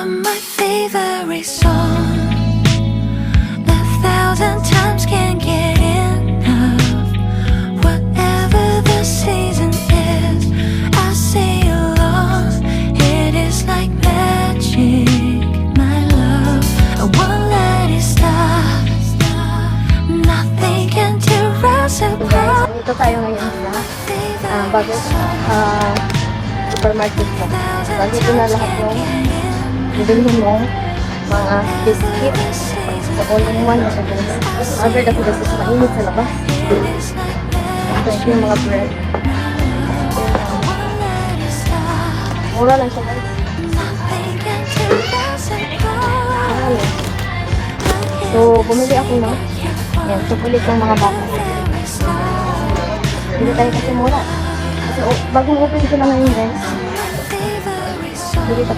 my favorite song. 1,000 times can't get enough. Whatever the season is, I sing along. It is like magic, my love. I won't let it stop. Nothing can tear us apart. Dito tayo ngayon sa bago supermarket mo. Dito na lahat yung bibilhin mo mga biscuit sa all-in-one na sa order na sila sa mainit sa labas. Ito yung mga bread. Mura lang siya guys. So, bumili ako ng chocolate ng mga bata. Hindi tayo kasi mura. Kasi bagong open sila ngayon guys. Hindi